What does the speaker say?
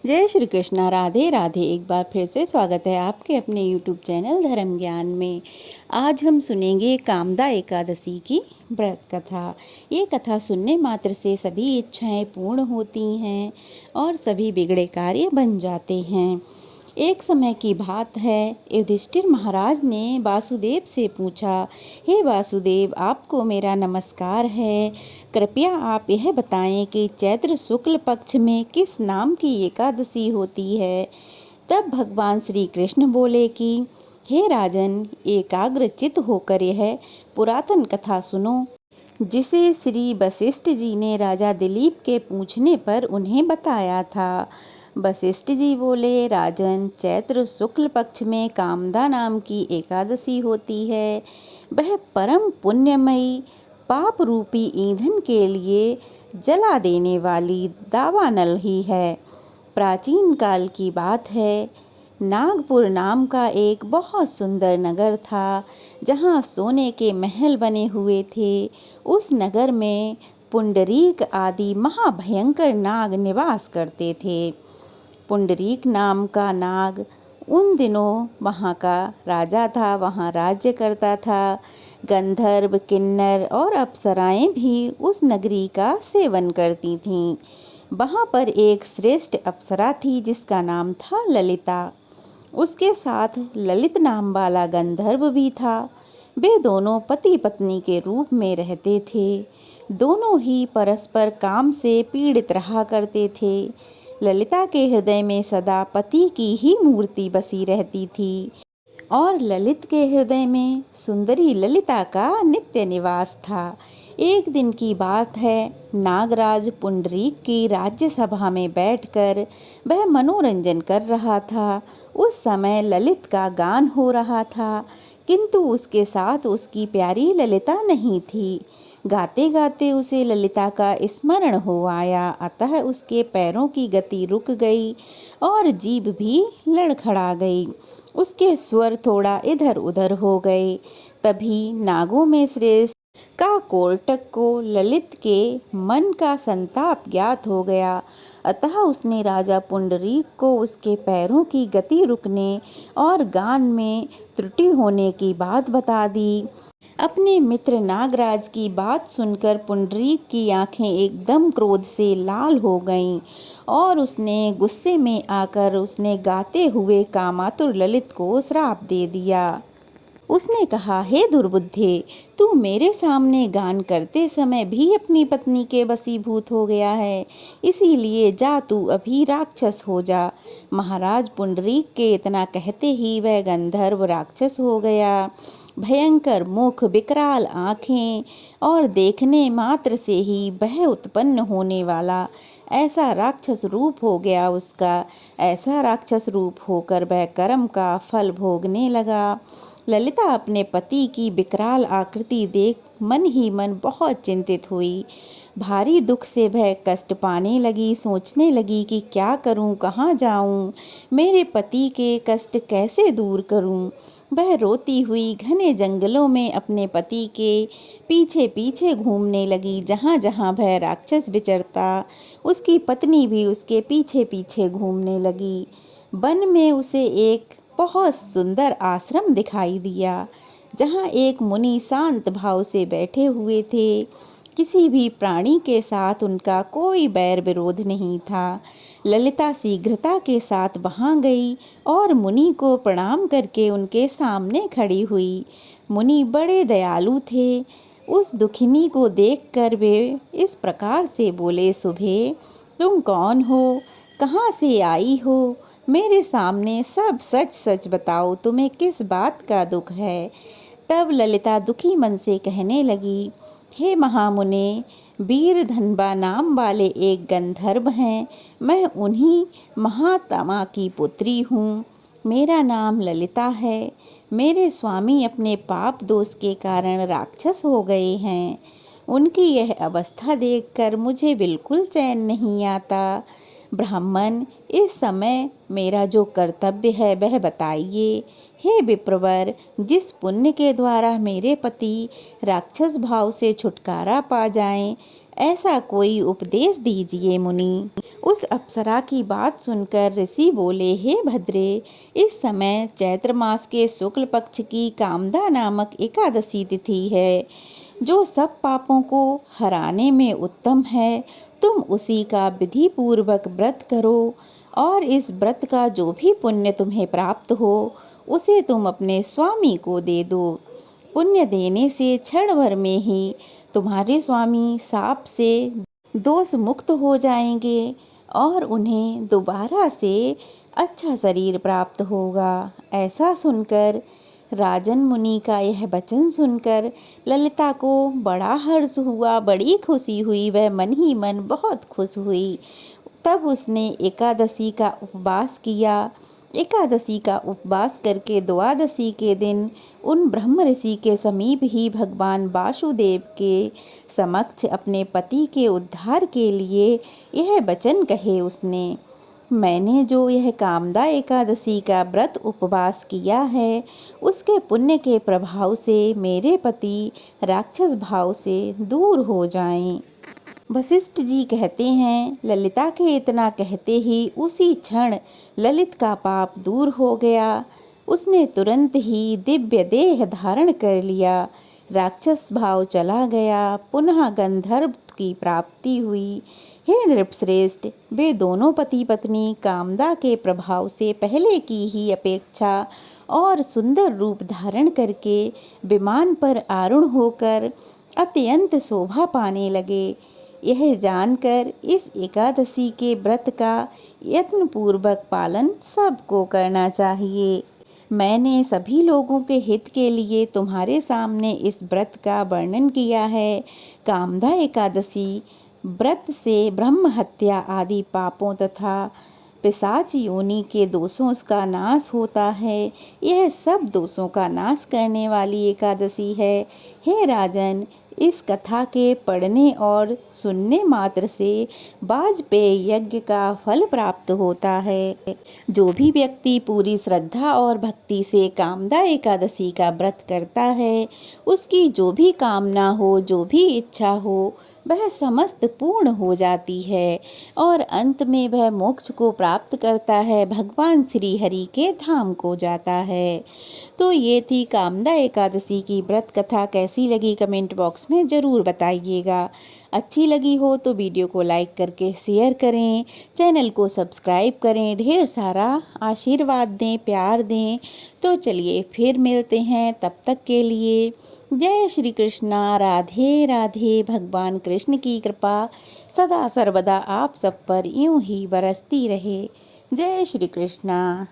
जय श्री कृष्णा। राधे राधे। एक बार फिर से स्वागत है आपके अपने यूट्यूब चैनल धर्म ज्ञान में। आज हम सुनेंगे कामदा एकादशी की व्रत कथा। ये कथा सुनने मात्र से सभी इच्छाएं पूर्ण होती हैं और सभी बिगड़े कार्य बन जाते हैं। एक समय की बात है, युधिष्ठिर महाराज ने वासुदेव से पूछा, हे वासुदेव, आपको मेरा नमस्कार है। कृपया आप यह बताएं कि चैत्र शुक्ल पक्ष में किस नाम की एकादशी होती है। तब भगवान श्री कृष्ण बोले कि हे राजन, एकाग्रचित होकर यह पुरातन कथा सुनो, जिसे श्री वशिष्ठ जी ने राजा दिलीप के पूछने पर उन्हें बताया था। वशिष्ठ जी बोले, राजन, चैत्र शुक्ल पक्ष में कामदा नाम की एकादशी होती है। वह परम पुण्यमयी पाप रूपी ईंधन के लिए जला देने वाली दावानल ही है। प्राचीन काल की बात है, नागपुर नाम का एक बहुत सुंदर नगर था, जहाँ सोने के महल बने हुए थे। उस नगर में पुंडरीक आदि महाभयंकर नाग निवास करते थे। पुंडरीक नाम का नाग उन दिनों वहाँ का राजा था, वहाँ राज्य करता था। गंधर्व, किन्नर और अप्सराएं भी उस नगरी का सेवन करती थीं। वहाँ पर एक श्रेष्ठ अप्सरा थी जिसका नाम था ललिता। उसके साथ ललित नाम वाला गंधर्व भी था। वे दोनों पति पत्नी के रूप में रहते थे। दोनों ही परस्पर काम से पीड़ित रहा करते थे। ललिता के हृदय में सदा पति की ही मूर्ति बसी रहती थी और ललित के हृदय में सुंदरी ललिता का नित्य निवास था। एक दिन की बात है, नागराज पुंडरीक की राज्यसभा में बैठकर वह मनोरंजन कर रहा था। उस समय ललित का गान हो रहा था, किंतु उसके साथ उसकी प्यारी ललिता नहीं थी। गाते गाते उसे ललिता का स्मरण हो आया, अतः उसके पैरों की गति रुक गई और जीभ भी लड़खड़ा गई। उसके स्वर थोड़ा इधर उधर हो गए। तभी नागों में श्रेष्ठ काकोटक को ललित के मन का संताप ज्ञात हो गया। अतः उसने राजा पुंडरीक को उसके पैरों की गति रुकने और गान में त्रुटि होने की बात बता दी। अपने मित्र नागराज की बात सुनकर पुंडरीक की आंखें एकदम क्रोध से लाल हो गईं और उसने गुस्से में आकर उसने गाते हुए कामातुर ललित को श्राप दे दिया। उसने कहा, हे दुर्बुद्धे, तू मेरे सामने गान करते समय भी अपनी पत्नी के वशीभूत हो गया है, इसीलिए जा तू अभी राक्षस हो जा। महाराज पुंडरीक के इतना कहते ही वह गंधर्व राक्षस हो गया। भयंकर मुख, विकराल आँखें और देखने मात्र से ही वह उत्पन्न होने वाला ऐसा राक्षस रूप हो गया उसका। ऐसा राक्षस रूप होकर वह कर्म का फल भोगने लगा। ललिता अपने पति की विकराल आकृति देख मन ही मन बहुत चिंतित हुई। भारी दुख से वह कष्ट पाने लगी। सोचने लगी कि क्या करूं, कहाँ जाऊं, मेरे पति के कष्ट कैसे दूर करूं। वह रोती हुई घने जंगलों में अपने पति के पीछे पीछे घूमने लगी। जहाँ जहाँ वह राक्षस विचरता, उसकी पत्नी भी उसके पीछे पीछे घूमने लगी। वन में उसे एक बहुत सुंदर आश्रम दिखाई दिया, जहाँ एक मुनि शांत भाव से बैठे हुए थे। किसी भी प्राणी के साथ उनका कोई बैर विरोध नहीं था। ललिता शीघ्रता के साथ वहाँ गई और मुनि को प्रणाम करके उनके सामने खड़ी हुई। मुनि बड़े दयालु थे। उस दुखिनी को देखकर वे इस प्रकार से बोले, सुभे, तुम कौन हो, कहाँ से आई हो, मेरे सामने सब सच सच बताओ, तुम्हें किस बात का दुख है। तब ललिता दुखी मन से कहने लगी, हे महामुने, वीरधनबा नाम वाले एक गंधर्व हैं। मैं उन्हीं महात्मा की पुत्री हूँ। मेरा नाम ललिता है। मेरे स्वामी अपने पाप दोष के कारण राक्षस हो गए हैं। उनकी यह अवस्था देखकर मुझे बिल्कुल चैन नहीं आता। ब्राह्मण, इस समय मेरा जो कर्तव्य है वह बताइए। हे विप्रवर, जिस पुण्य के द्वारा मेरे पति राक्षस भाव से छुटकारा पा जाएं, ऐसा कोई उपदेश दीजिए मुनि। उस अप्सरा की बात सुनकर ऋषि बोले, हे भद्रे, इस समय चैत्र मास के शुक्ल पक्ष की कामदा नामक एकादशी तिथि है, जो सब पापों को हराने में उत्तम है। तुम उसी का विधि पूर्वक व्रत करो और इस व्रत का जो भी पुण्य तुम्हें प्राप्त हो उसे तुम अपने स्वामी को दे दो। पुण्य देने से क्षण भर में ही तुम्हारे स्वामी शाप से दोष मुक्त हो जाएंगे और उन्हें दोबारा से अच्छा शरीर प्राप्त होगा। ऐसा सुनकर राजन मुनि का यह वचन सुनकर ललिता को बड़ा हर्ष हुआ, बड़ी खुशी हुई। वह मन ही मन बहुत खुश हुई। तब उसने एकादशी का उपवास किया। एकादशी का उपवास करके द्वादशी के दिन उन ब्रह्म ऋषि के समीप ही भगवान वासुदेव के समक्ष अपने पति के उद्धार के लिए यह वचन कहे उसने, मैंने जो यह कामदा एकादशी का व्रत उपवास किया है, उसके पुण्य के प्रभाव से मेरे पति राक्षस भाव से दूर हो जाएं। वशिष्ठ जी कहते हैं, ललिता के इतना कहते ही उसी क्षण ललित का पाप दूर हो गया। उसने तुरंत ही दिव्य देह धारण कर लिया, राक्षस भाव चला गया, पुनः गंधर्व की प्राप्ति हुई। हे नृपश्रेष्ठ, वे दोनों पति पत्नी कामदा के प्रभाव से पहले की ही अपेक्षा और सुंदर रूप धारण करके विमान पर आरूढ़ होकर अत्यंत शोभा पाने लगे। यह जानकर इस एकादशी के व्रत का यत्नपूर्वक पालन सबको करना चाहिए। मैंने सभी लोगों के हित के लिए तुम्हारे सामने इस व्रत का वर्णन किया है। कामदा एकादशी व्रत से ब्रह्म हत्या आदि पापों तथा पिशाच योनि के दोषों का नाश होता है। यह सब दोषों का नाश करने वाली एकादशी है। हे राजन, इस कथा के पढ़ने और सुनने मात्र से वाजपेय यज्ञ का फल प्राप्त होता है। जो भी व्यक्ति पूरी श्रद्धा और भक्ति से कामदा एकादशी का व्रत करता है, उसकी जो भी कामना हो, जो भी इच्छा हो, वह समस्त पूर्ण हो जाती है और अंत में वह मोक्ष को प्राप्त करता है, भगवान श्री हरि के धाम को जाता है। तो ये थी कामदा एकादशी की व्रत कथा। कैसी लगी कमेंट बॉक्स में ज़रूर बताइएगा। अच्छी लगी हो तो वीडियो को लाइक करके शेयर करें, चैनल को सब्सक्राइब करें, ढेर सारा आशीर्वाद दें, प्यार दें। तो चलिए फिर मिलते हैं, तब तक के लिए जय श्री कृष्णा। राधे राधे। भगवान कृष्ण की कृपा सदा सर्वदा आप सब पर यूं ही बरसती रहे। जय श्री कृष्णा।